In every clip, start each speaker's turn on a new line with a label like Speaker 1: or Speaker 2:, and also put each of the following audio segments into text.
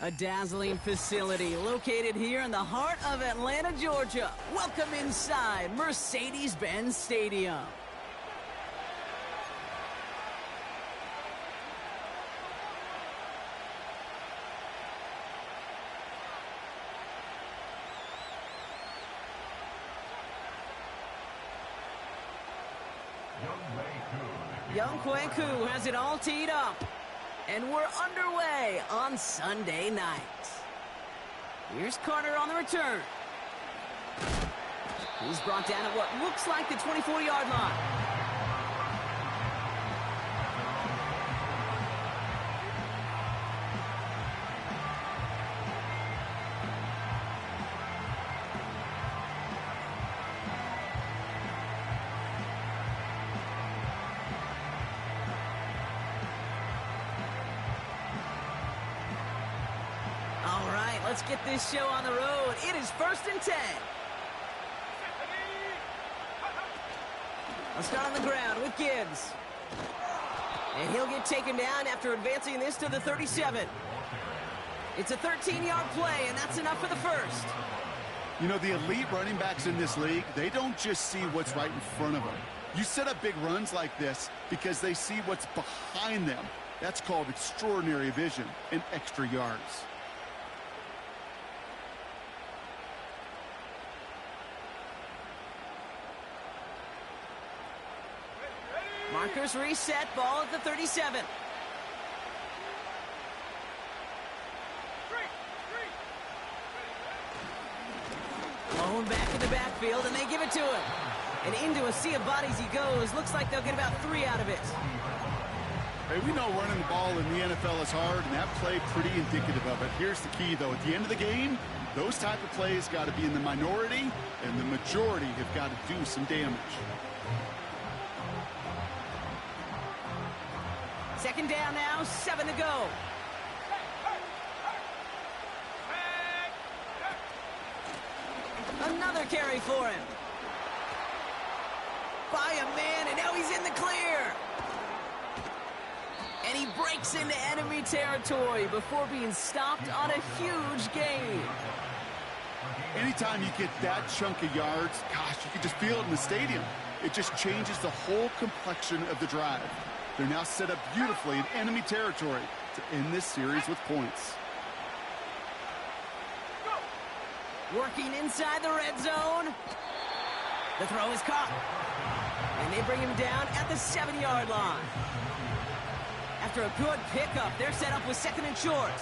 Speaker 1: A dazzling facility located here in the heart of Atlanta, Georgia. Welcome inside Mercedes-Benz Stadium. Young Kweku has it all teed up. And we're underway on Sunday night. Here's Carter on the return. He's brought down at what looks like the 24-yard line. Let's get this show on the road. It is 1st and 10. Let's start on the ground with Gibbs. And he'll get taken down after advancing this to the 37. It's a 13-yard play, and that's enough for the first.
Speaker 2: You know, the elite running backs in this league, they don't just see what's right in front of them. You set up big runs like this because they see what's behind them. That's called extraordinary vision and extra yards.
Speaker 1: Markers reset, ball at the 37. Owen back in the backfield, and they give it to him. And into a sea of bodies he goes. Looks like they'll get about 3 out of it.
Speaker 2: Hey, we know running the ball in the NFL is hard, and that play pretty indicative of it. Here's the key, though. At the end of the game, those type of plays got to be in the minority, and the majority have got to do some damage.
Speaker 1: Second down now, 7 to go. Another carry for him. By a man, and now he's in the clear. And he breaks into enemy territory before being stopped on a huge gain.
Speaker 2: Anytime you get that chunk of yards, gosh, you can just feel it in the stadium. It just changes the whole complexion of the drive. They're now set up beautifully in enemy territory to end this series with points.
Speaker 1: Working inside the red zone. The throw is caught. And they bring him down at the 7-yard line. After a good pickup, they're set up with 2nd and short.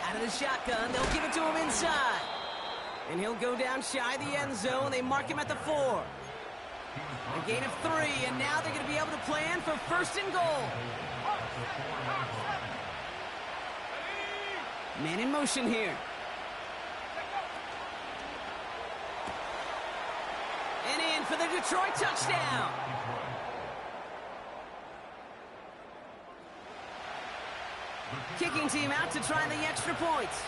Speaker 1: Out of the shotgun, they'll give it to him inside. And he'll go down shy of the end zone. They mark him at the 4. A gain of 3, and now they're going to be able to plan for 1st and goal. Man in motion here. And in for the Detroit touchdown. Kicking team out to try the extra points.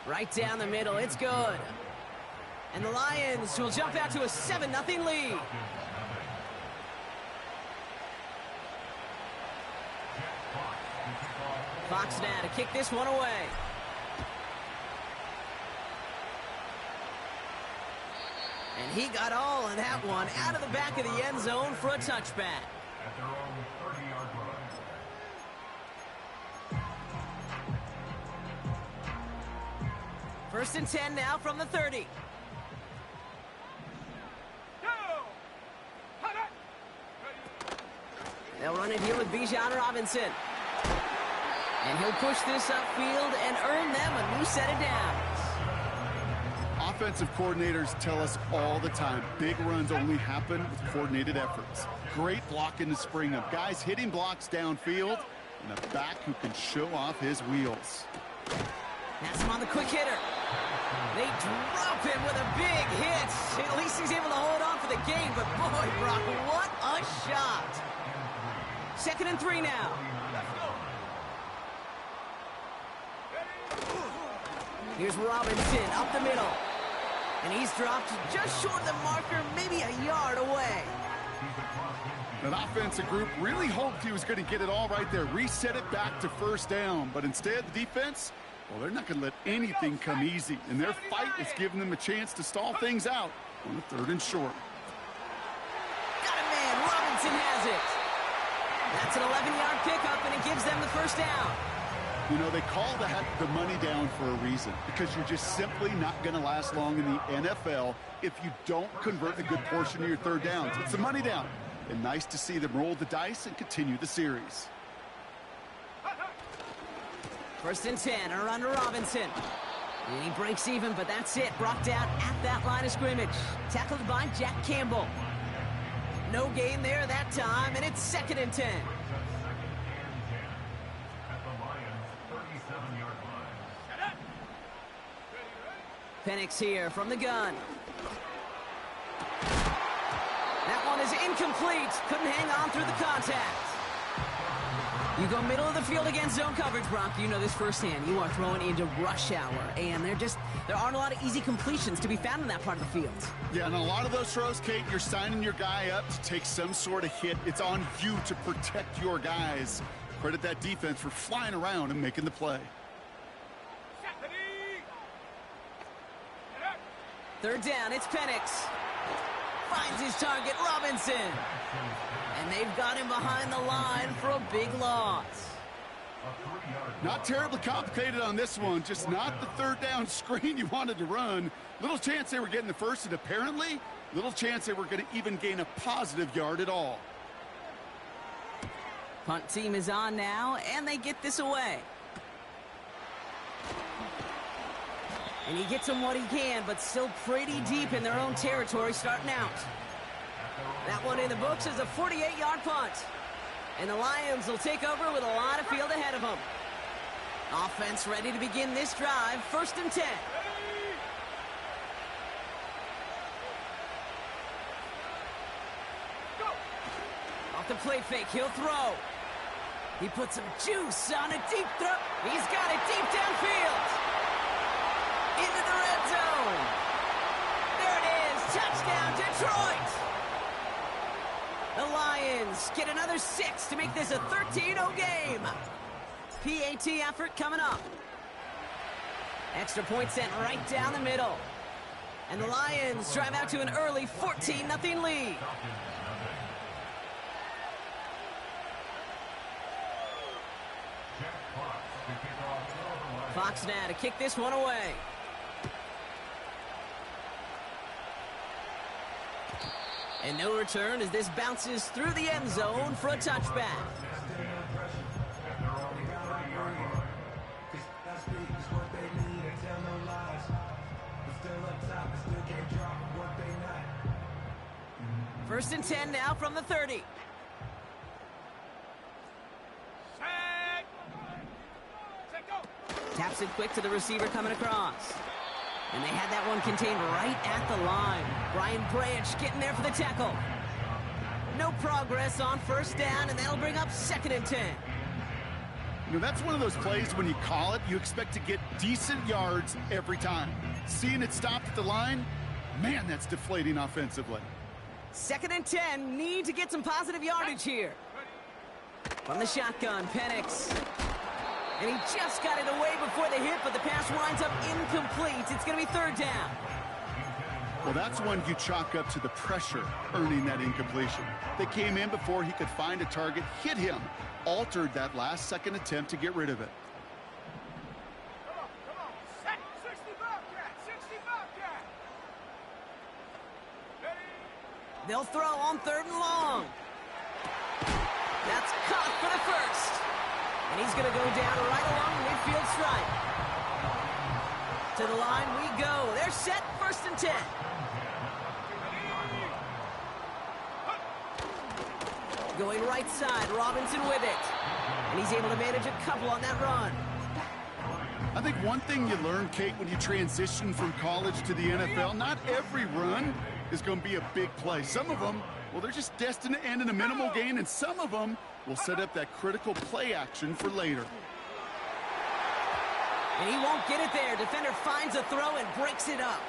Speaker 1: Right down the middle, it's good. And the Lions will jump out to a 7-0 lead. Fox now to kick this one away. And he got all of that one out of the back of the end zone for a touchback.
Speaker 3: At their own 30-yard line.
Speaker 1: 1st and 10 now from the 30. They'll run it here with Bijan Robinson. And he'll push this upfield and earn them a new set of downs.
Speaker 2: Offensive coordinators tell us all the time, big runs only happen with coordinated efforts. Great blocking to spring them. Guys hitting blocks downfield, and a back who can show off his wheels.
Speaker 1: That's him on the quick hitter. They drop him with a big hit. At least he's able to hold on for the game, but boy, Brock, what a shot. 2nd and 3 now. Here's Robinson up the middle. And he's dropped just short of the marker, maybe a yard away.
Speaker 2: That offensive group really hoped he was going to get it all right there, reset it back to first down. But instead, the defense, well, they're not going to let anything come easy. And their fight is giving them a chance to stall things out on the 3rd and short.
Speaker 1: Got a man. Robinson has it. That's an 11-yard pickup, and it gives them the first down.
Speaker 2: You know, they call that the money down for a reason, because you're just simply not going to last long in the NFL if you don't convert a good portion of your 3rd downs. It's the money down. And nice to see them roll the dice and continue the series.
Speaker 1: 1st and 10, a run to Robinson. And he breaks even, but that's it. Brought down at that line of scrimmage. Tackled by Jack Campbell. No gain there that time, and it's 2nd and 10. Penix here from the gun. That one is incomplete. Couldn't hang on through the contact. You go middle of the field against zone coverage, Brock. You know this firsthand. You are throwing into rush hour, and there aren't a lot of easy completions to be found in that part of the field.
Speaker 2: Yeah, and a lot of those throws, Kate, you're signing your guy up to take some sort of hit. It's on you to protect your guys. Credit that defense for flying around and making the play.
Speaker 1: 3rd down, it's Penix. Finds his target, Robinson. And they've got him behind the line for a big loss.
Speaker 2: Not terribly complicated on this one, just not the 3rd down screen you wanted to run. Little chance they were getting the first, and apparently, little chance they were going to even gain a positive yard at all.
Speaker 1: Punt team is on now, and they get this away. And he gets them what he can, but still pretty deep in their own territory starting out. That one in the books is a 48-yard punt. And the Lions will take over with a lot of field ahead of them. Offense ready to begin this drive. 1st and 10. Off the play fake, he'll throw. He puts some juice on a deep throw. He's got it deep downfield. Into the red zone. There it is. Touchdown, Detroit. The Lions get another 6 to make this a 13-0 game. PAT effort coming up. Extra point sent right down the middle. And the Lions drive out to an early 14-0 lead. Fox now to kick this one away. And no return as this bounces through the end zone for a touchback. First and 10 now from the 30. Taps it quick to the receiver coming across. And they had that one contained right at the line. Brian Branch getting there for the tackle. No progress on 1st down, and that'll bring up 2nd and 10.
Speaker 2: You know, that's one of those plays when you call it, you expect to get decent yards every time. Seeing it stopped at the line, man, that's deflating offensively.
Speaker 1: 2nd and 10, need to get some positive yardage here. From the shotgun, Penix. And he just got it away before the hit, but the pass winds up incomplete. It's going to be 3rd down.
Speaker 2: Well, that's one you chalk up to the pressure earning that incompletion. They came in before he could find a target, hit him, altered that last-second attempt to get rid of it.
Speaker 4: Come on. 60 Bobcat.
Speaker 1: They'll throw on 3rd and long. That's caught for the first. And he's going to go down right along the midfield stripe. To the line we go. They're set, 1st and 10. Going right side, Robinson with it. And he's able to manage a couple on that run.
Speaker 2: I think one thing you learn, Kate, when you transition from college to the NFL, not every run is going to be a big play. Some of them, well, they're just destined to end in a minimal gain, and some of them will set up that critical play action for later.
Speaker 1: And he won't get it there. Defender finds a throw and breaks it up.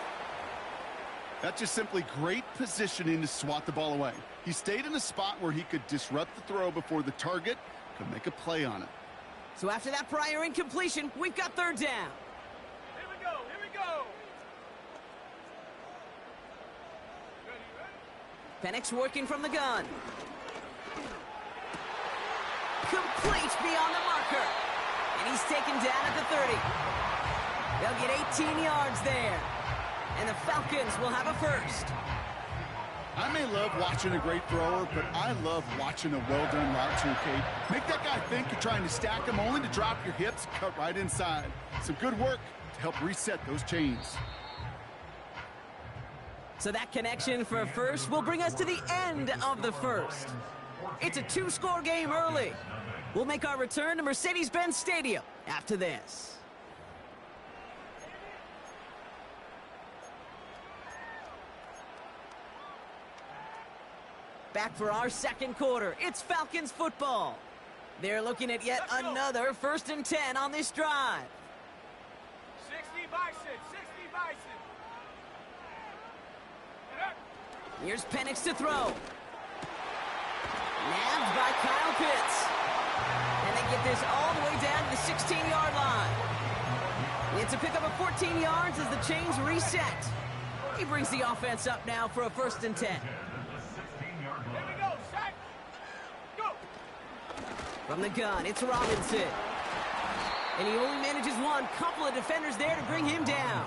Speaker 2: That's just simply great positioning to swat the ball away. He stayed in a spot where he could disrupt the throw before the target could make a play on it.
Speaker 1: So after that prior incompletion, we've got third down.
Speaker 4: Here we go, here we go. Ready, ready?
Speaker 1: Penix working from the gun. Complete beyond the marker. And he's taken down at the 30. They'll get 18 yards there. And the Falcons will have a first.
Speaker 2: I may love watching a great thrower, but I love watching a well-done route too, Kate. Make that guy think you're trying to stack him, only to drop your hips, cut right inside. Some good work to help reset those chains.
Speaker 1: So that connection for a first will bring us to the end of the first. It's a two-score game early. We'll make our return to Mercedes-Benz Stadium after this. Back for our second quarter. It's Falcons football. They're looking at yet another 1st and 10 on this drive.
Speaker 4: 60 Bison, 60 Bison.
Speaker 1: Here's Penix to throw. Nabbed by Kyle Pitts. And they get this all the way down to the 16-yard line. It's a pickup of 14 yards as the chains reset. He brings the offense up now for a 1st and 10. From the gun, it's Robinson. And he only manages one. Couple of defenders there to bring him down.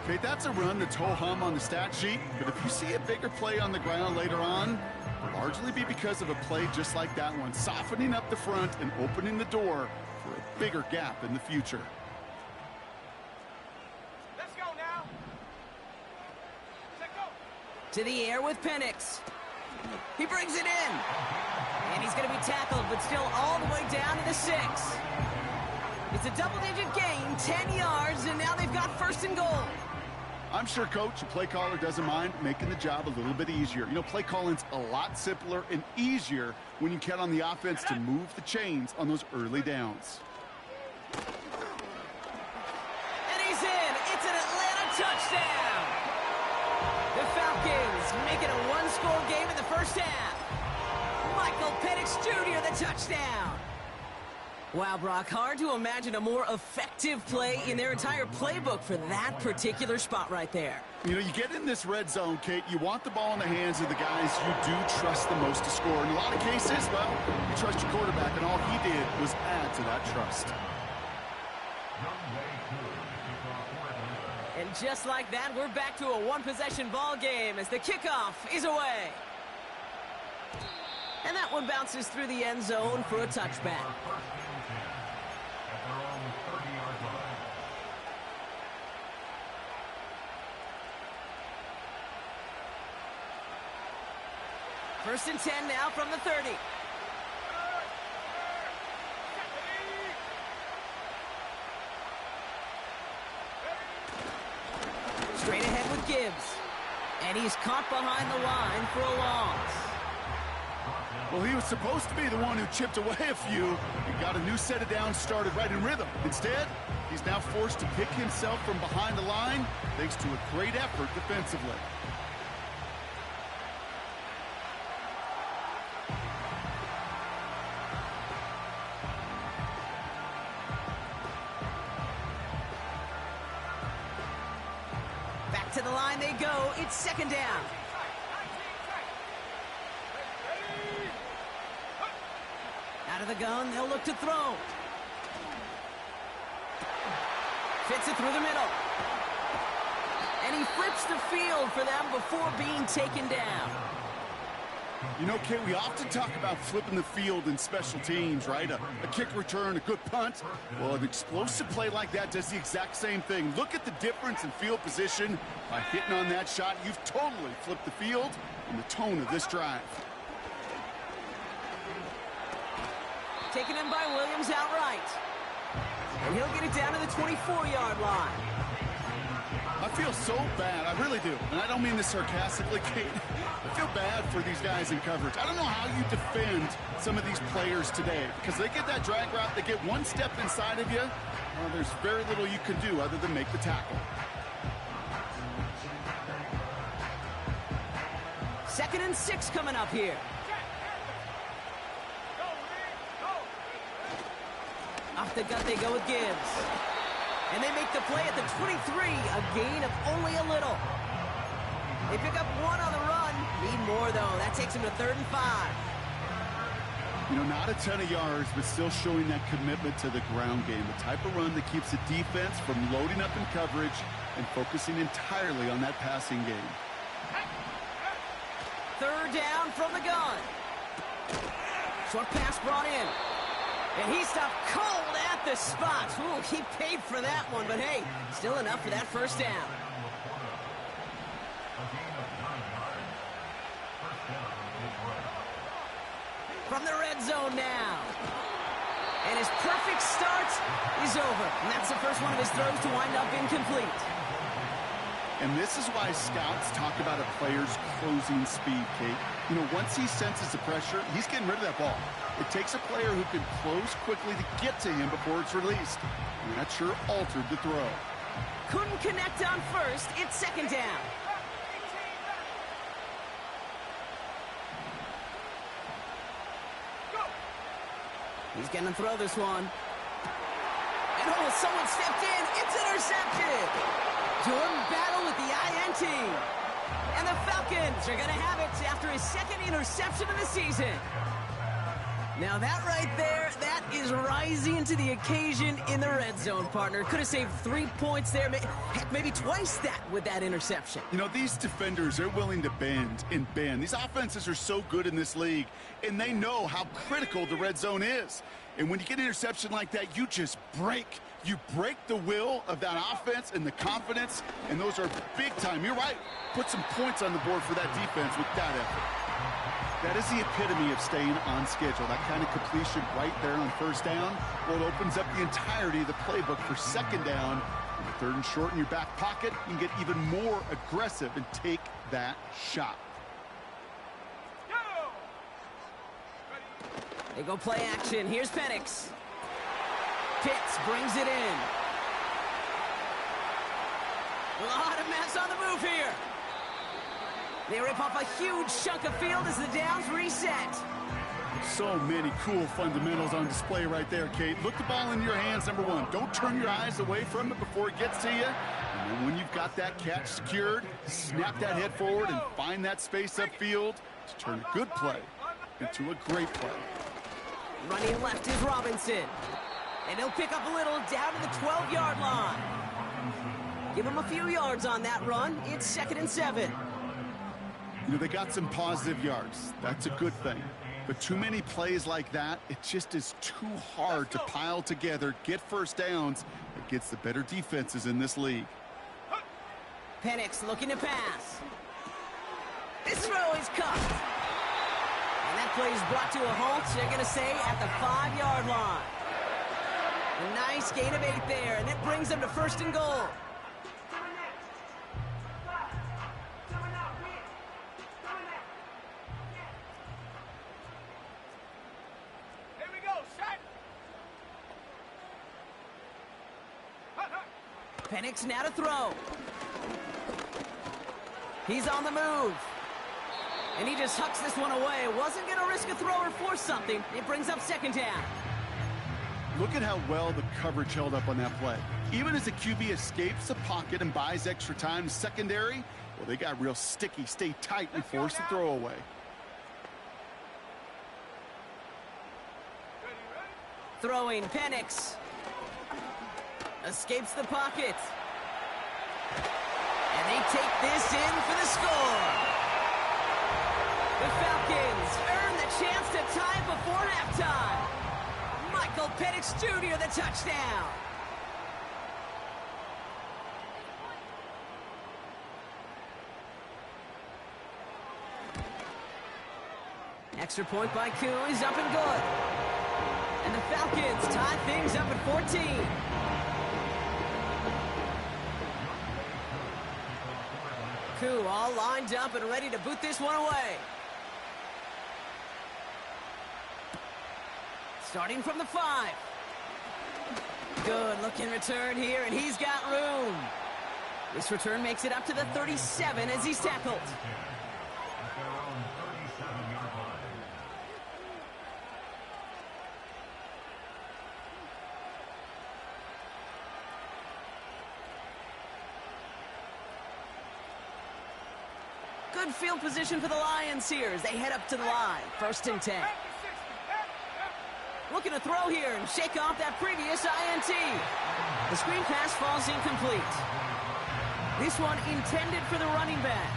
Speaker 2: Kate, that's a run that's ho-hum on the stat sheet, but if you see a bigger play on the ground later on, it'll largely be because of a play just like that one, softening up the front and opening the door for a bigger gap in the future.
Speaker 4: Let's go now. Let's go.
Speaker 1: To the air with Penix. He brings it in. And he's going to be tackled, but still all the way down to the 6. It's a double-digit gain, 10 yards, and now they've got 1st and goal.
Speaker 2: I'm sure coach and play caller doesn't mind making the job a little bit easier. You know, play calling's a lot simpler and easier when you count on the offense to move the chains on those early downs.
Speaker 1: And he's in. It's an Atlanta touchdown. The Falcons make it a one-score game in the first half. Michael Penix Jr., the touchdown. Wow, Brock, hard to imagine a more effective play in their entire playbook for that particular spot right there.
Speaker 2: You know, you get in this red zone, Kate, you want the ball in the hands of the guys you do trust the most to score. In a lot of cases, well, you trust your quarterback, and all he did was add to that trust.
Speaker 1: And just like that, we're back to a one-possession ball game as the kickoff is away. And that one bounces through the end zone for a touchback. First and 10 now from the 30. Straight ahead with Gibbs. And he's caught behind the line for a loss.
Speaker 2: Well, he was supposed to be the one who chipped away a few and got a new set of downs started right in rhythm. Instead, he's now forced to pick himself from behind the line thanks to a great effort defensively.
Speaker 1: Back to the line they go. It's second down. Out of the gun, they'll look to throw. Fits it through the middle. And he flips the field for them before being taken down.
Speaker 2: You know, Kate, we often talk about flipping the field in special teams, right? A kick return, a good punt. Well, an explosive play like that does the exact same thing. Look at the difference in field position. By hitting on that shot, you've totally flipped the field and the tone of this drive.
Speaker 1: Taken in by Williams outright. And he'll get it down to the 24-yard line.
Speaker 2: I feel so bad. I really do. And I don't mean this sarcastically, Kate. I feel bad for these guys in coverage. I don't know how you defend some of these players today because they get that drag route, they get one step inside of you. Well, there's very little you can do other than make the tackle.
Speaker 1: 2nd and 6 coming up here. Off the gut they go with Gibbs. And they make the play at the 23, a gain of only a little. They pick up 1 on the run. Need more, though. That takes them to 3rd and 5.
Speaker 2: You know, not a ton of yards, but still showing that commitment to the ground game. The type of run that keeps the defense from loading up in coverage and focusing entirely on that passing game.
Speaker 1: 3rd down from the gun. Short pass brought in. And he stopped cold at the spot. Ooh, he paid for that one, but hey, still enough for that 1st down. From the red zone now. And his perfect start is over. And that's the first one of his throws to wind up incomplete.
Speaker 2: And this is why scouts talk about a player's closing speed, Kate. You know, once he senses the pressure, he's getting rid of that ball. It takes a player who can close quickly to get to him before it's released. And that sure altered the throw.
Speaker 1: Couldn't connect on 1st. It's 2nd down. He's going to throw this one. And oh, someone stepped in. It's intercepted. Jordan Battle with the INT. And the Falcons are going to have it after his 2nd interception of the season. Now that right there, that is rising to the occasion in the red zone, partner. Could have saved 3 points there. Heck, maybe twice that with that interception.
Speaker 2: You know, these defenders, they're willing to bend and bend. These offenses are so good in this league, and they know how critical the red zone is. And when you get an interception like that, you just break. You break the will of that offense and the confidence, and those are big time. You're right. Put some points on the board for that defense with that effort. That is the epitome of staying on schedule. That kind of completion right there on 1st down, well, it opens up the entirety of the playbook for 2nd down. And 3rd and short in your back pocket, you can get even more aggressive and take that shot.
Speaker 1: They go play action. Here's Penix. Pitts brings it in. A lot of mess on the move here. They rip off a huge chunk of field as the downs reset.
Speaker 2: So many cool fundamentals on display right there, Kate. Look the ball in your hands, number 1. Don't turn your eyes away from it before it gets to you. And then when you've got that catch secured, snap that head forward and find that space upfield to turn a good play into a great play.
Speaker 1: Running left is Robinson. And he'll pick up a little down to the 12-yard line. Give him a few yards on that run. It's 2nd and 7.
Speaker 2: You know, they got some positive yards. That's a good thing. But too many plays like that, it just is too hard to pile together, get 1st downs against the better defenses in this league.
Speaker 1: Penix looking to pass. This throw is caught. And that play is brought to a halt, they're going to say, at the 5-yard line. A nice gain of 8 there, and that brings them to 1st and goal. Penix now to throw. He's on the move. And he just hucks this one away. Wasn't going to risk a throw or force something. It brings up 2nd down.
Speaker 2: Look at how well the coverage held up on that play. Even as the QB escapes the pocket and buys extra time, secondary, well, they got real sticky. Stay tight and force the throw away.
Speaker 1: Throwing Penix. Escapes the pocket. And they take this in for the score. The Falcons earn the chance to tie it before halftime. Michael Penix Jr. the touchdown. Extra point by Koo is up and good. And the Falcons tie things up at 14. Koo all lined up and ready to boot this one away. Starting from the 5. Good looking return here, and he's got room. This return makes it up to the 37 as he's tackled. Good field position for the Lions here as they head up to the line. 1st and 10. Looking to throw here and shake off that previous INT. The screen pass falls incomplete. This one intended for the running back.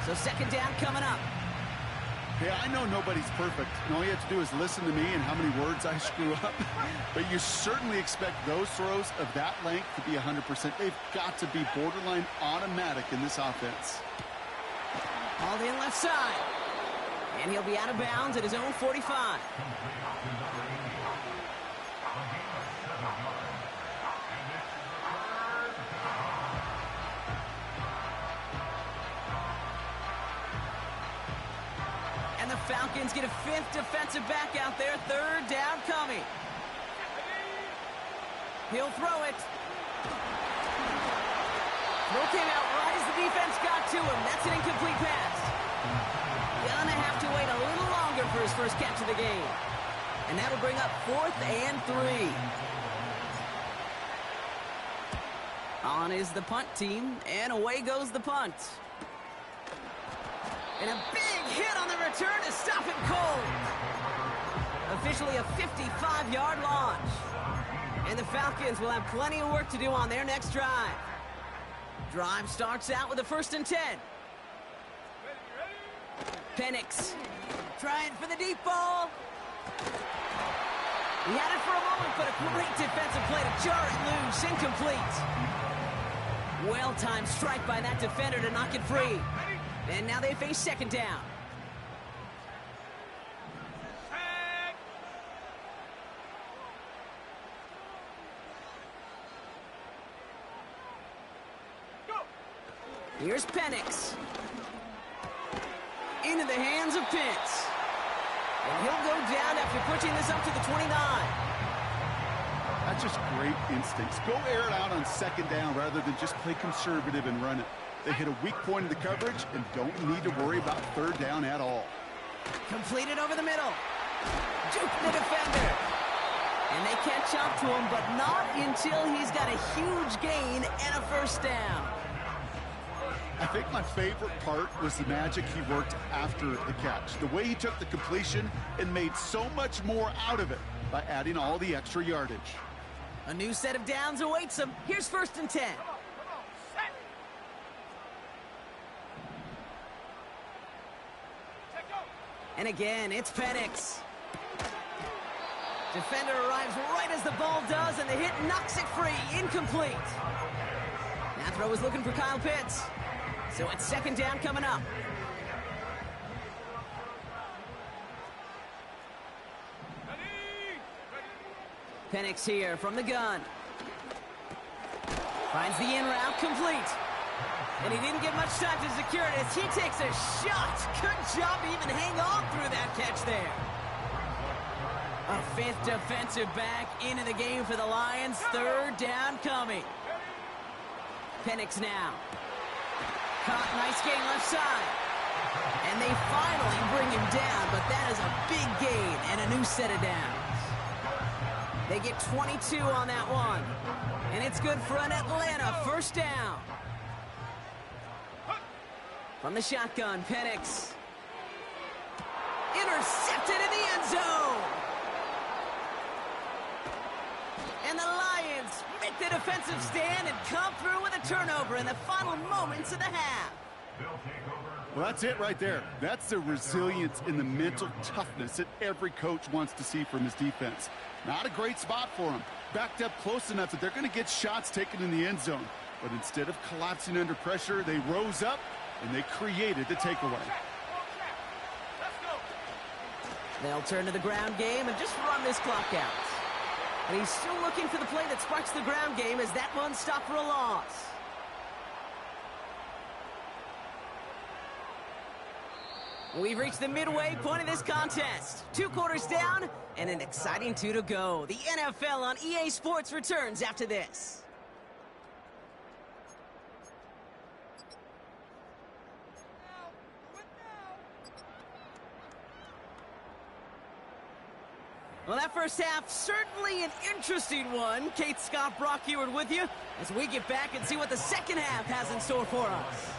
Speaker 1: So 2nd down coming up.
Speaker 2: Hey, I know nobody's perfect, and all you have to do is listen to me and how many words I screw up. But you certainly expect those throws of that length to be 100%. They've got to be borderline automatic in this offense.
Speaker 1: Hauled in left side. And he'll be out of bounds at his own 45. And the Falcons get a 5th defensive back out there. 3rd down coming. He'll throw it. Throw came out right as the defense got to him. That's an incomplete pass. Gonna have to wait a little longer for his first catch of the game. And that'll bring up 4th and 3. On is the punt team, and away goes the punt. And a big hit on the return to stop him cold. Officially a 55-yard launch. And the Falcons will have plenty of work to do on their next drive. Drive starts out with a 1st and 10. Penix trying for the deep ball. He had it for a moment, but a great defensive play to jar it loose. Incomplete. Well-timed strike by that defender to knock it free. And now they face 2nd down. Here's Penix. Into the hands of Pitts. And he'll go down after pushing this up to the 29.
Speaker 2: That's just great instincts. Go air it out on 2nd down rather than just play conservative and run it. They hit a weak point in the coverage and don't need to worry about 3rd down at all.
Speaker 1: Completed over the middle. Juke the defender. And they catch up to him, but not until he's got a huge gain and a 1st down.
Speaker 2: I think my favorite part was the magic he worked after the catch. The way he took the completion and made so much more out of it by adding all the extra yardage.
Speaker 1: A new set of downs awaits him. Here's 1st and 10. And again, it's Penix. Defender arrives right as the ball does, and the hit knocks it free. Incomplete. That throw is looking for Kyle Pitts. So it's 2nd down coming up. Penix here from the gun. Finds the in route complete. And he didn't get much time to secure it as he takes a shot. Good job to even hang on through that catch there. A 5th defensive back into the game for the Lions. 3rd down coming. Penix now. Caught, nice gain left side. And they finally bring him down, but that is a big gain and a new set of downs. They get 22 on that one. And it's good for an Atlanta 1st down. From the shotgun, Penix. Intercepted in the end zone. And the Lions make the defensive stand and come through with a turnover in the final moments of the half.
Speaker 2: Well, that's it right there. That's the resilience and the mental toughness that every coach wants to see from his defense. Not a great spot for him. Backed up close enough that they're going to get shots taken in the end zone. But instead of collapsing under pressure, they rose up and they created the takeaway.
Speaker 1: They'll turn to the ground game and just run this clock out. And he's still looking for the play that sparks the ground game as that one stopped for a loss. We've reached the midway point of this contest. 2 quarters down and an exciting 2 to go. The NFL on EA Sports returns after this. Well, that first half, certainly an interesting one. Kate Scott, Brock Ewart with you as we get back and see what the second half has in store for us.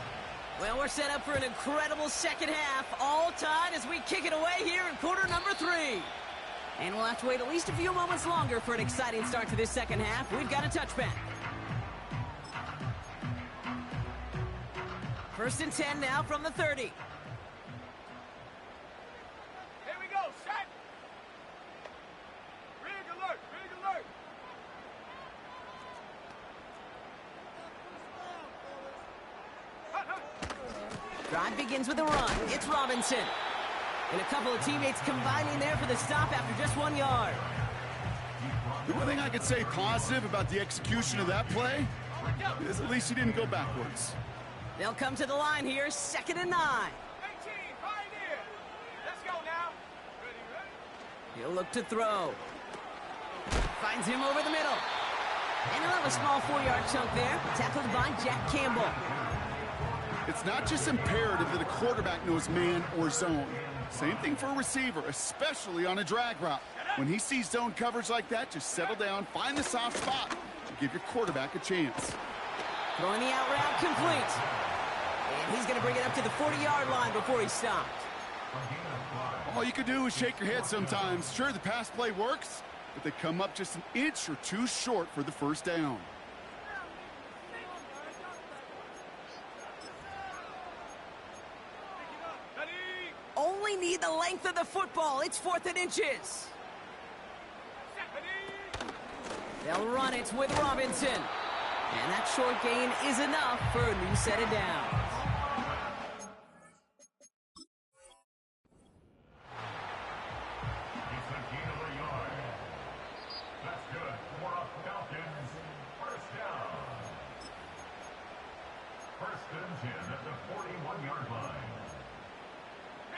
Speaker 1: Well, we're set up for an incredible second half, all tied as we kick it away here in quarter number 3. And we'll have to wait at least a few moments longer for an exciting start to this second half. We've got a touchback. 1st and 10 now from the 30.
Speaker 4: Here we go, set. Rig alert, rig alert. Hut, hut.
Speaker 1: Drive begins with a run. It's Robinson. And a couple of teammates combining there for the stop after just 1 yard.
Speaker 2: The one thing I could say positive about the execution of that play is at least he didn't go backwards.
Speaker 1: They'll come to the line here, 2nd and 9.
Speaker 4: 18, pioneer. Let's go now. Ready, ready.
Speaker 1: He'll look to throw. Finds him over the middle. And he'll have a small 4-yard chunk there, tackled by Jack Campbell.
Speaker 2: It's not just imperative that a quarterback knows man or zone. Same thing for a receiver, especially on a drag route. When he sees zone coverage like that, just settle down, find the soft spot, and give your quarterback a chance.
Speaker 1: Throwing the out route complete. And he's going to bring it up to the 40-yard line before he's stopped.
Speaker 2: All you can do is shake your head sometimes. Sure, the pass play works, but they come up just an inch or two short for the first down.
Speaker 1: Only need the length of the football. It's 4th and inches. They'll run it with Robinson. And that short gain is enough for a new set of downs.
Speaker 3: It's a gain of a yard. That's good for a Falcons first down. 1st and 10 at the 41-yard line.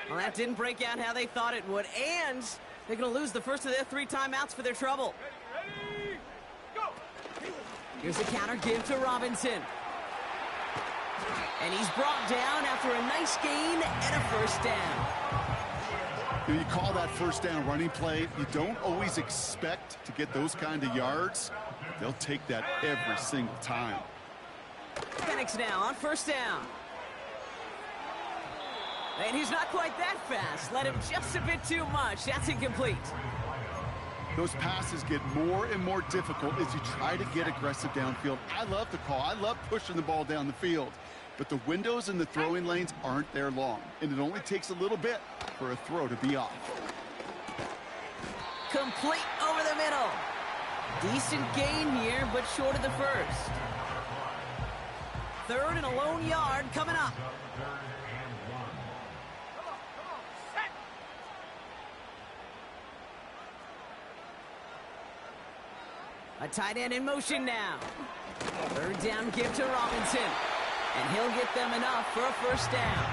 Speaker 1: Well, that didn't break out how they thought it would. And they're going to lose the first of their 3 timeouts for their trouble.
Speaker 4: Ready, go.
Speaker 1: Here's a counter give to Robinson. And he's brought down after a nice gain and a first down.
Speaker 2: You call that first down running play, you don't always expect to get those kind of yards. They'll take that every single time.
Speaker 1: Penix now on 1st down. And he's not quite that fast. Let him just a bit too much. That's incomplete.
Speaker 2: Those passes get more and more difficult as you try to get aggressive downfield. I love the call. I love pushing the ball down the field. But the windows in the throwing lanes aren't there long. And it only takes a little bit for a throw to be off.
Speaker 1: Complete over the middle. Decent gain here, but short of the first. 3rd and a lone yard coming up. A tight end in motion now. 3rd down give to Robinson. And he'll get them enough for a first down.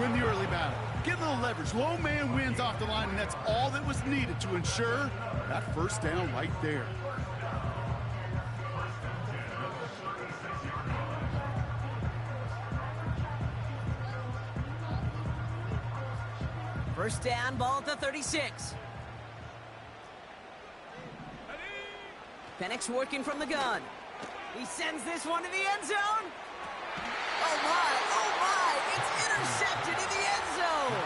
Speaker 2: Win the early battle. Get a little leverage. Low man wins off the line, and that's all that was needed to ensure that first down right there.
Speaker 1: First down, ball at the 36. Penix working from the gun. He sends this one to the end zone. Oh my, it's intercepted in the end zone.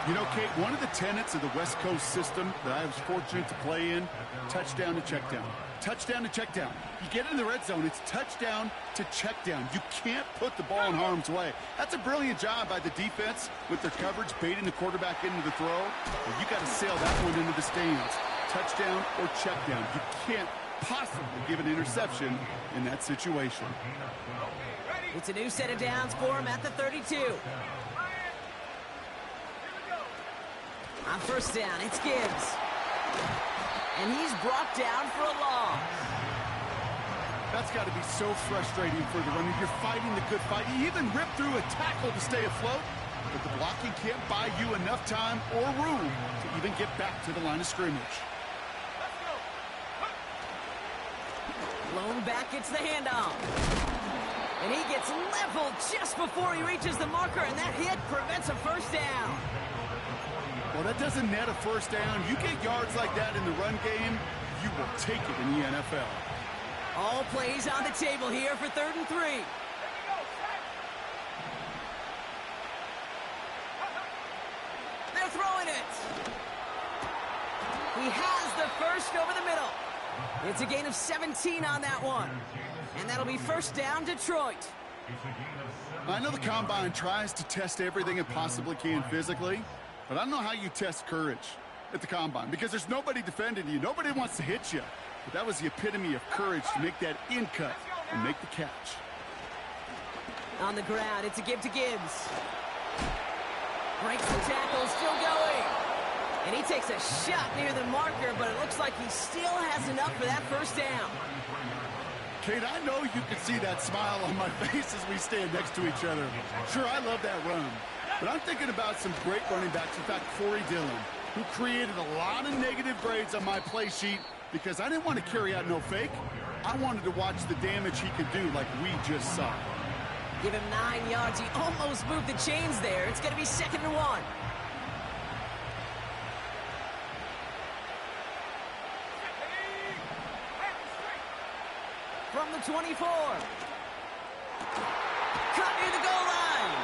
Speaker 2: You know, Kate, one of the tenets of the West Coast system that I was fortunate to play in, touchdown to check down. Touchdown to check down. You get in the red zone, it's touchdown to check down. You can't put the ball in harm's way. That's a brilliant job by the defense with their coverage, baiting the quarterback into the throw. But you got to sail that one into the stands. Touchdown or check down. You can't possibly give an interception in that situation.
Speaker 1: It's a new set of downs for him at the 32. On 1st down, it's Gibbs. And he's brought down for a loss.
Speaker 2: That's got to be so frustrating for the runner. You're fighting the good fight. You even rip through a tackle to stay afloat, but the blocking can't buy you enough time or room to even get back to the line of scrimmage.
Speaker 1: Lone back gets the handoff. And he gets leveled just before he reaches the marker, and that hit prevents a first down.
Speaker 2: Well, that doesn't net a first down. You get yards like that in the run game, you will take it in the NFL.
Speaker 1: All plays on the table here for 3rd and 3. it. He has the first over the middle. It's a gain of 17 on that one. And that'll be first down, Detroit.
Speaker 2: I know the Combine tries to test everything it possibly can physically, but I don't know how you test courage at the Combine because there's nobody defending you. Nobody wants to hit you. But that was the epitome of courage to make that in cut and make the catch.
Speaker 1: On the ground, it's a give to Gibbs. Breaks the tackle, still going. And he takes a shot near the marker, but it looks like he still has enough for that first down.
Speaker 2: Kate, I know you can see that smile on my face as we stand next to each other. Sure, I love that run. But I'm thinking about some great running backs. In fact, Corey Dillon, who created a lot of negative grades on my play sheet because I didn't want to carry out no fake. I wanted to watch the damage he could do like we just saw.
Speaker 1: Give him 9 yards. He almost moved the chains there. It's going to be 2nd and 1. From the 24. Cut near the goal line.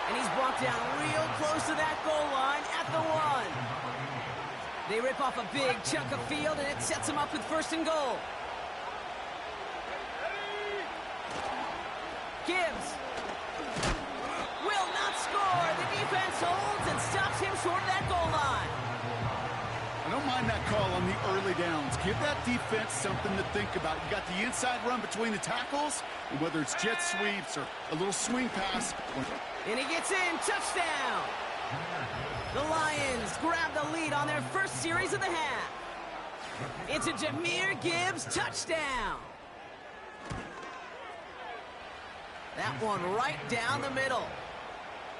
Speaker 1: And he's brought down real close to that goal line at the 1. They rip off a big chunk of field, and it sets him up with 1st and goal. Gibbs will not score. The defense holds and stops him short of that goal line.
Speaker 2: I don't mind that call on the early downs. Give that defense something to think about. You got the inside run between the tackles, and whether it's jet sweeps or a little swing pass.
Speaker 1: And he gets in. Touchdown. The Lions grab the lead on their first series of the half. It's a Jahmyr Gibbs touchdown. That one right down the middle.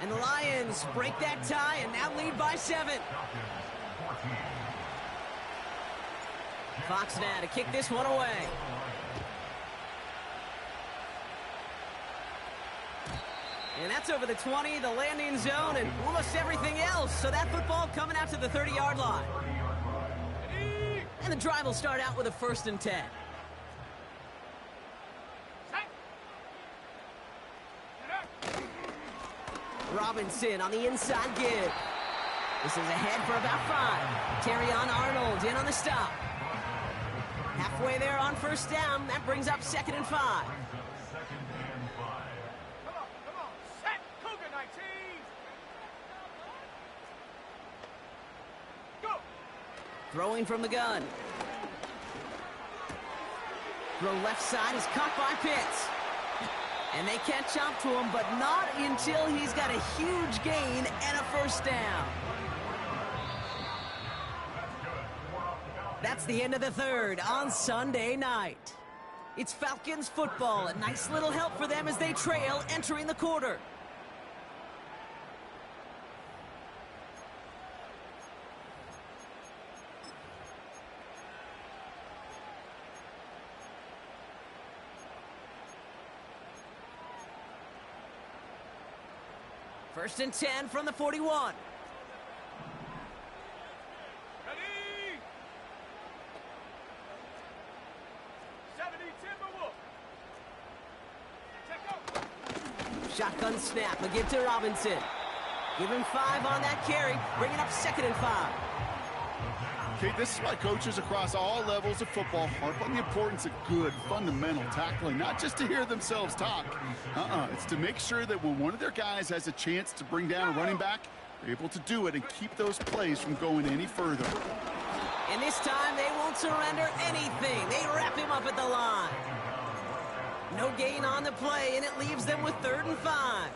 Speaker 1: And the Lions break that tie and now lead by 7. Fox now to kick this one away. And that's over the 20, the landing zone, and almost everything else. So that football coming out to the 30-yard line. And the drive will start out with a 1st and 10. Robinson on the inside give. This is ahead for about 5. Terrion Arnold in on the stop. Halfway there on 1st down. That brings up 2nd and 5.
Speaker 4: Come on. Set. Cougar 19. Go.
Speaker 1: Throwing from the gun. Throw left side is caught by Pitts. And they catch up to him, but not until he's got a huge gain and a 1st down. That's the end of the 3rd on Sunday night. It's Falcons football. A nice little help for them as they trail entering the quarter. First and 10 from the 41.
Speaker 4: Ready. 70 Timberwolf. Check out.
Speaker 1: Shotgun snap, a give to Robinson. Give him 5 on that carry, bringing up 2nd and 5.
Speaker 2: Okay, this is why coaches across all levels of football harp on the importance of good, fundamental tackling, not just to hear themselves talk. It's to make sure that when one of their guys has a chance to bring down a running back, they're able to do it and keep those plays from going any further.
Speaker 1: And this time, they won't surrender anything. They wrap him up at the line. No gain on the play, and it leaves them with 3rd and 5.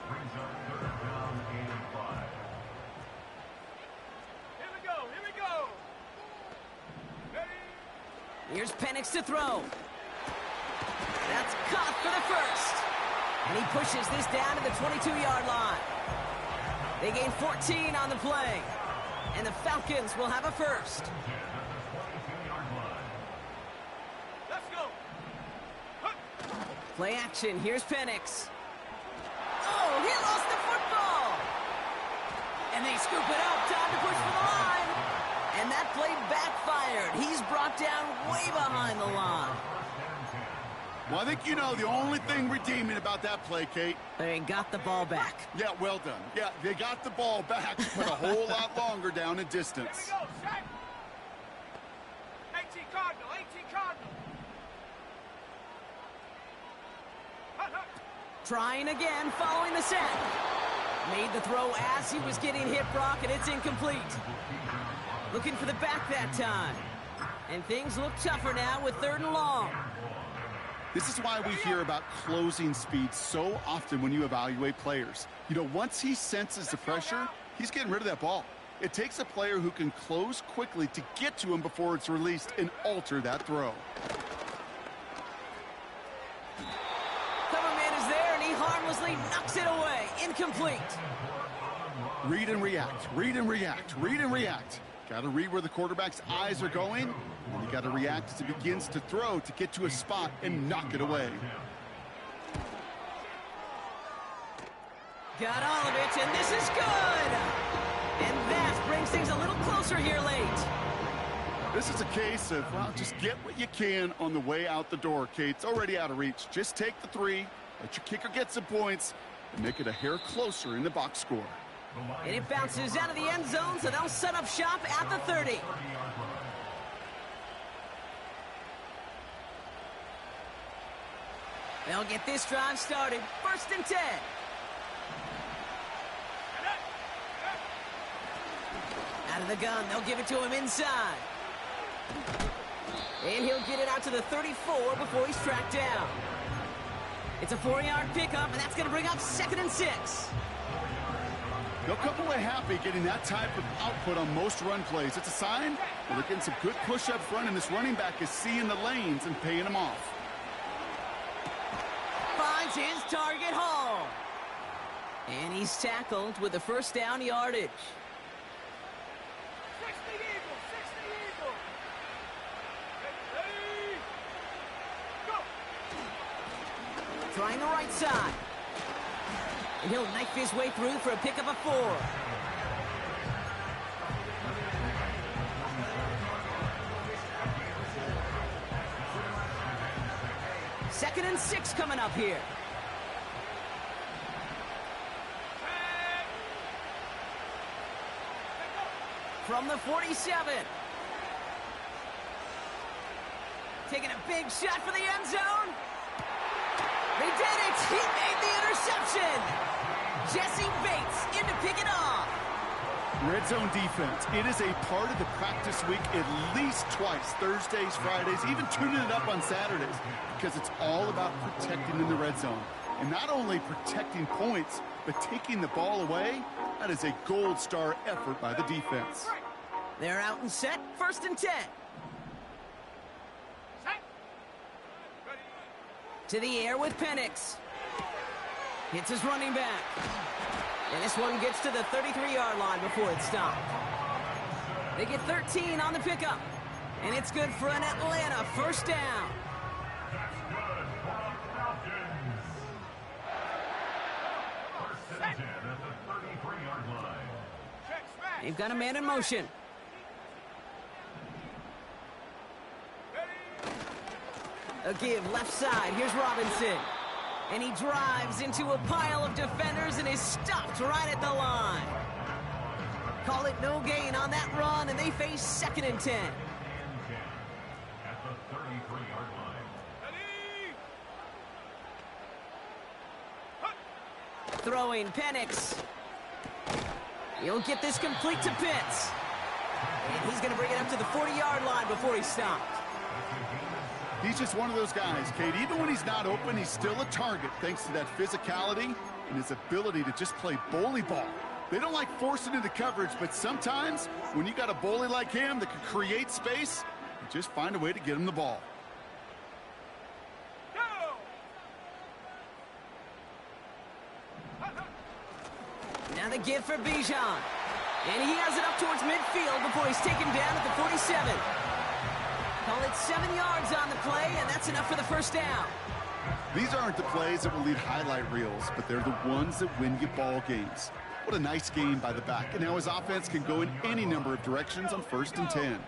Speaker 1: Here's Penix to throw. That's caught for the 1st. And he pushes this down to the 22-yard line. They gain 14 on the play. And the Falcons will have a 1st.
Speaker 4: Let's go.
Speaker 1: Play action. Here's Penix. Oh, he lost the football. And they scoop it up. Time to push for the line. And that play backfired. He's brought down way behind the line.
Speaker 2: Well, I think you know the only thing redeeming about that play, Kate.
Speaker 1: They got the ball back.
Speaker 2: Yeah, well done. Yeah, they got the ball back, but a whole lot longer down in distance.
Speaker 4: Here we go, set. 18 Cardinal, 18 Cardinal. Hut, hut.
Speaker 1: Trying again, following the set. Made the throw as he was getting hit, Brock, and it's incomplete. Looking for the back that time. And things look tougher now with 3rd and long.
Speaker 2: This is why we hear about closing speed so often when you evaluate players. You know, once he senses the pressure, he's getting rid of that ball. It takes a player who can close quickly to get to him before it's released and alter that throw.
Speaker 1: Cover man is there, and he harmlessly knocks it away. Incomplete.
Speaker 2: Read and react, read and react, read and react. Got to read where the quarterback's eyes are going, and you got to react as he begins to throw to get to a spot and knock it away.
Speaker 1: Got all of it, and this is good. And that brings things a little closer here late.
Speaker 2: This is a case of, well, just get what you can on the way out the door, Kate. It's already out of reach. Just take the 3, let your kicker get some points, and make it a hair closer in the box score.
Speaker 1: And it bounces out of the end zone, so they'll set up shop at the 30. They'll get this drive started. 1st and 10. Out of the gun, they'll give it to him inside. And he'll get it out to the 34 before he's tracked down. It's a 4-yard pickup, and that's going to bring up 2nd and 6.
Speaker 2: They'll come away happy getting that type of output on most run plays. It's a sign that they're getting some good push up front, and this running back is seeing the lanes and paying them off.
Speaker 1: Finds his target home. And he's tackled with the 1st down yardage.
Speaker 4: 60 Eagle, 60 Eagle. Ready, go.
Speaker 1: Trying the right side. And he'll knife his way through for a pickup of 4. Second and 6 coming up here. From the 47. Taking a big shot for the end zone. They did it! He made the interception! Jesse Bates in to pick it off.
Speaker 2: Red zone defense. It is a part of the practice week at least twice, Thursdays, Fridays, even tuning it up on Saturdays, because it's all about protecting in the red zone. And not only protecting points, but taking the ball away. That is a gold star effort by the defense.
Speaker 1: They're out and set. 1st and 10.
Speaker 4: Set. Ready.
Speaker 1: To the air with Penix. Hits his running back. And this one gets to the 33-yard line before it's stopped. They get 13 on the pickup. And it's good for an Atlanta 1st down.
Speaker 3: That's good for the Falcons. 1st and 10 at the 33-yard line.
Speaker 4: Check smash.
Speaker 1: They've got a man in motion. A give left side. Here's Robinson. And he drives into a pile of defenders and is stopped right at the line. Call it no gain on that run, and they face 2nd and 10.
Speaker 3: At the 33-yard line.
Speaker 4: Ready.
Speaker 1: Throwing Penix. He'll get this complete to Pitts. And he's going to bring it up to the 40-yard line before he's stopped.
Speaker 2: He's just one of those guys, Kate. Even when he's not open, he's still a target thanks to that physicality and his ability to just play bully ball. They don't like forcing into coverage, but sometimes when you got a bully like him that can create space, you just find a way to get him the ball.
Speaker 4: Go.
Speaker 1: Now the give for Bijan. And he has it up towards midfield before he's taken down at the 47. Call it 7 yards on the play, and that's enough for the 1st down.
Speaker 2: These aren't the plays that will lead highlight reels, but they're the ones that win you ball games. What a nice game by the back. And now his offense can go in any number of directions on 1st and 10.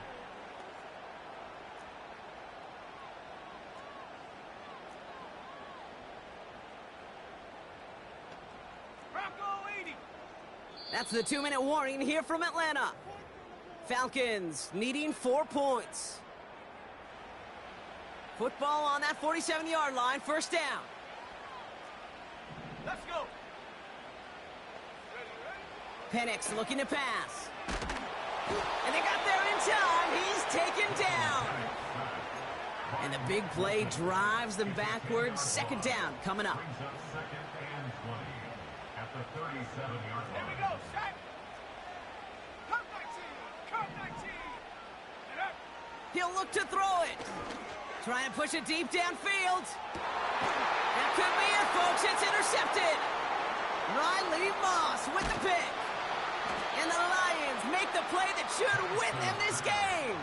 Speaker 1: That's the 2-minute warning here from Atlanta. Falcons needing 4 points. Football on that 47-yard line, first down.
Speaker 4: Let's go.
Speaker 1: Penix looking to pass. And they got there in time. He's taken down. And the big play drives them backwards. Second down coming up.
Speaker 3: Brings up second and 20 at the 37-yard
Speaker 4: Here we
Speaker 3: line.
Speaker 4: go, set. Come 19. Come 19. Get up.
Speaker 1: He'll look to throw it. Trying to push it deep downfield. That could be it, folks. It's intercepted. Riley Moss with the pick. And the Lions make the play that should win them this game.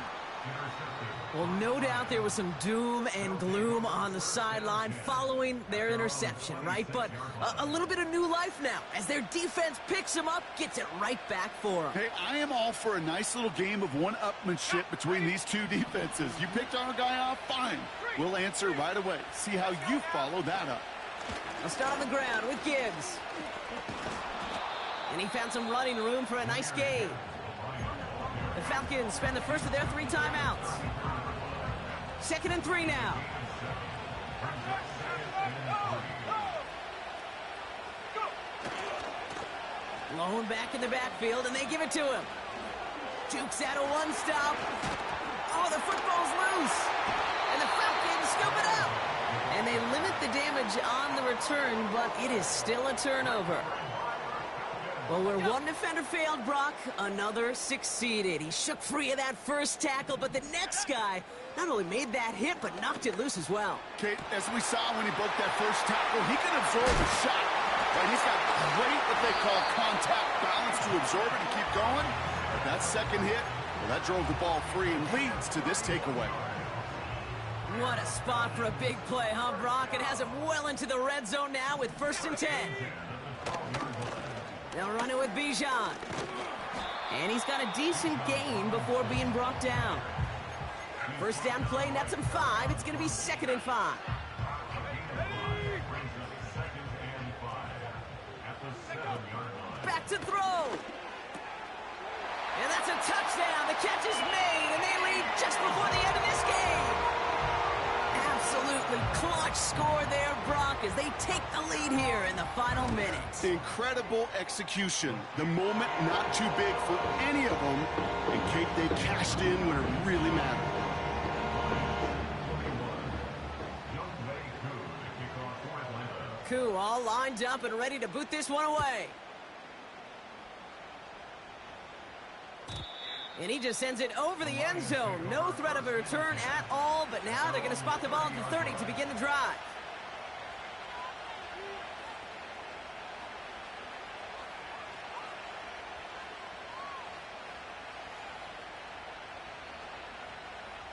Speaker 1: Well, no doubt there was some doom and gloom on the sideline following their interception, right? But a little bit of new life now as their defense picks them up, gets it right back for them.
Speaker 2: Hey, I am all for a nice little game of one-upmanship between these two defenses. You picked our guy off, fine. We'll answer right away. See how you follow that up.
Speaker 1: They'll start on the ground with Gibbs. And he found some running room for a nice gain. The Falcons spend the first of their 3 timeouts. 2nd and 3 now. Lone back in the backfield, and they give it to him. Jukes out a one-stop. Oh, the football's loose. And the Falcons scoop it up. And they limit the damage on the return, but it is still a turnover. Well, where one defender failed, Brock, another succeeded. He shook free of that first tackle, but the next guy not only made that hit, but knocked it loose as well.
Speaker 2: Kate, as we saw when he broke that first tackle, he can absorb a shot. And he's got great, what they call contact balance to absorb it and keep going. But that second hit, well, that drove the ball free and leads to this takeaway.
Speaker 1: What a spot for a big play, huh, Brock? It has him well into the red zone now with 1st and 10. They'll run it with Bijan. And he's got a decent gain before being brought down. First down play nets him 5. It's going to be 2nd and 5. Back to throw. And that's a touchdown. The catch is made, and they lead just before the end of this game. Absolutely clutch score there, Brock, as they take the lead here in the final minutes.
Speaker 2: Incredible execution. The moment not too big for any of them. And Kate, they cashed in when it really mattered.
Speaker 1: Koo all lined up and ready to boot this one away. And he just sends it over the end zone. No threat of a return at all, but now they're going to spot the ball at the 30 to begin the drive.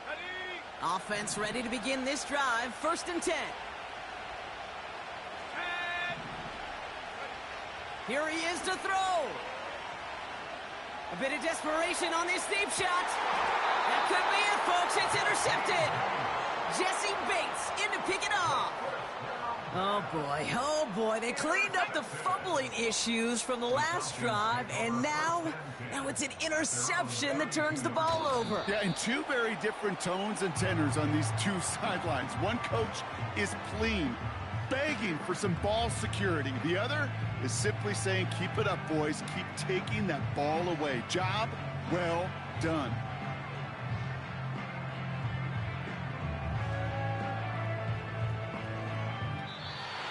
Speaker 4: Ready.
Speaker 1: Offense ready to begin this drive. 1st and 10. Here he is to throw. A bit of desperation on this deep shot. That could be it, folks. It's intercepted. Jesse Bates in to pick it off. Oh boy. They cleaned up the fumbling issues from the last drive, and now it's an interception that turns the ball over.
Speaker 2: Yeah, and 2 very different tones and tenors on these 2 sidelines. One coach is pleading, begging for some ball security. The other is simply saying, keep it up, boys. Keep taking that ball away. Job well done.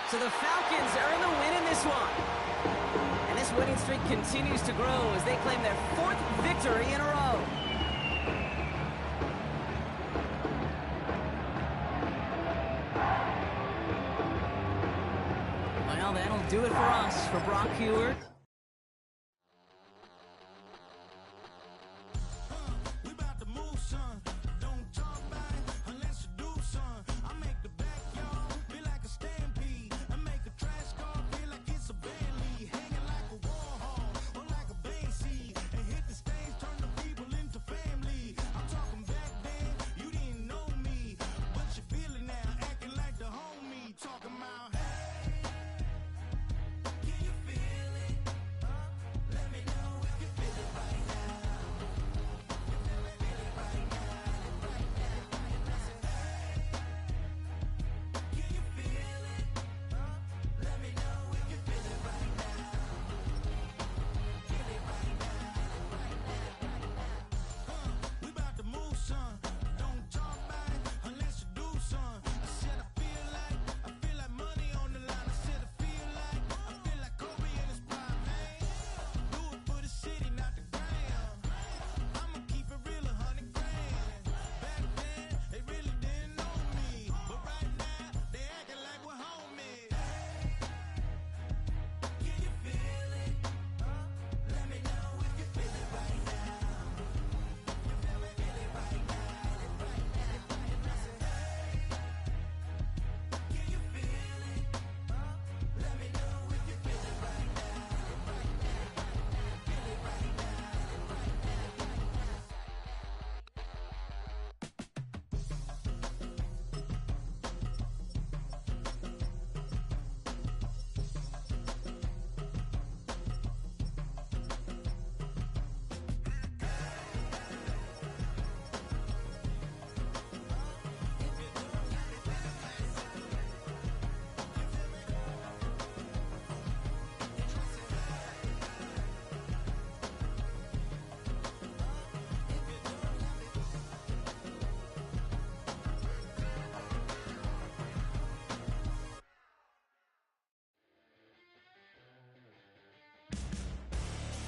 Speaker 1: So the Falcons earn the win in this one. And this winning streak continues to grow as they claim their 4th victory in a row. Well, that'll do it for us. For Brock Heward,